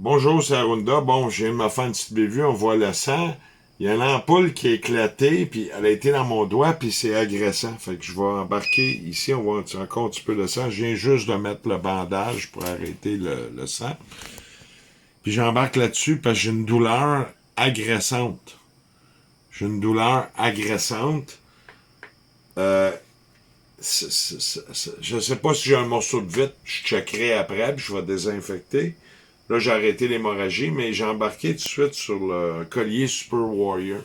Bonjour, c'est Arunda. Bon, je viens de me faire une petite bévue, on voit le sang. Il y a une ampoule qui a éclaté, puis elle a été dans mon doigt, puis c'est agressant. Fait que je vais embarquer ici, on voit encore un petit peu le sang. Je viens juste de mettre le bandage pour arrêter le sang. Puis j'embarque là-dessus parce que j'ai une douleur agressante. J'ai une douleur agressante. Euh, je sais pas si j'ai un morceau de vitre, je checkerai après, puis je vais désinfecter. Là, j'ai arrêté l'hémorragie, mais j'ai embarqué tout de suite sur le collier Super Warrior.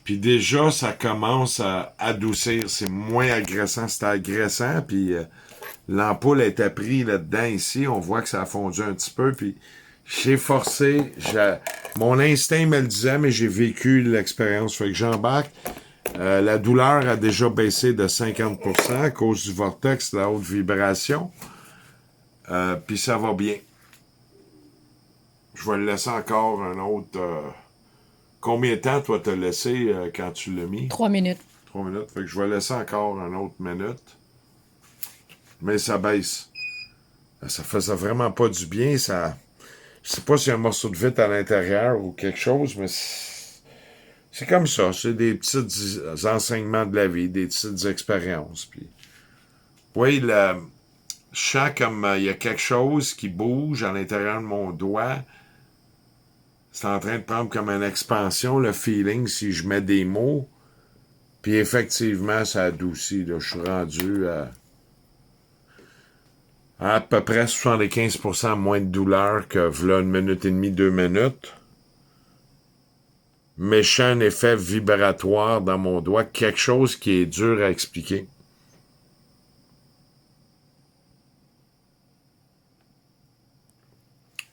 Puis déjà, ça commence à adoucir. C'est moins agressant. C'était agressant, puis l'ampoule était prise là-dedans ici. On voit que ça a fondu un petit peu, puis j'ai forcé. Mon instinct me le disait, mais j'ai vécu l'expérience. Fait que j'embarque. La douleur a déjà baissé de 50% à cause du vortex, de la haute vibration. Puis ça va bien. Je vais le laisser encore un autre. Combien de temps, toi, t'as laissé quand tu l'as mis? 3 minutes. 3 minutes. Fait que je vais laisser encore un autre minute. Mais ça baisse. Ça faisait vraiment pas du bien. Ça. Je sais pas s'il y a un morceau de vitre à l'intérieur ou quelque chose, mais c'est comme ça. C'est des petits enseignements de la vie, des petites expériences. Puis, oui, je sens comme il y a quelque chose qui bouge à l'intérieur de mon doigt. C'est en train de prendre comme une expansion, le feeling, si je mets des mots. Puis effectivement, ça adoucit. Là. Je suis rendu à peu près 75% moins de douleur que v'là 1 minute et demie, 2 minutes. Mais je sens un effet vibratoire dans mon doigt, quelque chose qui est dur à expliquer.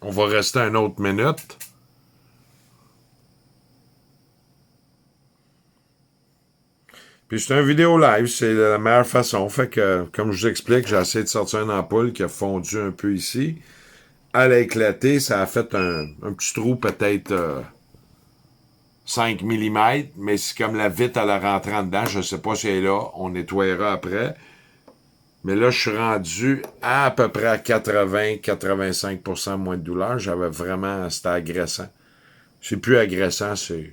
On va rester une autre minute. Puis c'est une vidéo live, c'est la meilleure façon. Fait que, comme je vous explique, j'ai essayé de sortir une ampoule qui a fondu un peu ici. Elle a éclaté, ça a fait un petit trou peut-être 5 mm, mais c'est comme la vitre à la rentrant dedans. Je sais pas si elle est là, on nettoiera après. Mais là, je suis rendu à peu près à 80-85% moins de douleur. J'avais vraiment, c'était agressant. C'est plus agressant, c'est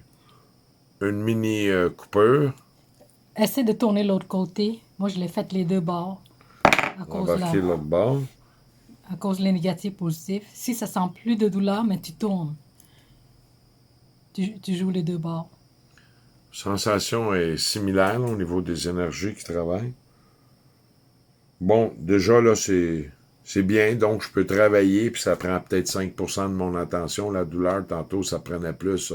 une mini coupure. Essaie de tourner l'autre côté. Moi, je l'ai fait les deux bords à On va cause, embarquer l'autre bord. à cause les négatifs positifs. Si ça sent plus de douleur, mais tu tournes. Tu joues les deux bords. Sensation est similaire là, au niveau des énergies qui travaillent. Bon, déjà là, c'est bien, donc je peux travailler, puis ça prend peut-être 5% de mon attention. La douleur, tantôt, ça prenait plus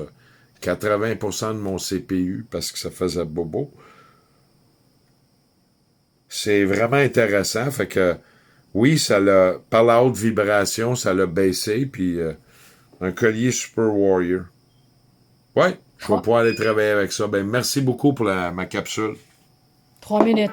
80% de mon CPU parce que ça faisait bobo. C'est vraiment intéressant, fait que oui, ça l'a, par la haute vibration, ça l'a baissé, puis un collier Super Warrior. Ouais, je vais Trois, pouvoir aller travailler avec ça. Ben, merci beaucoup pour ma capsule. 3 minutes.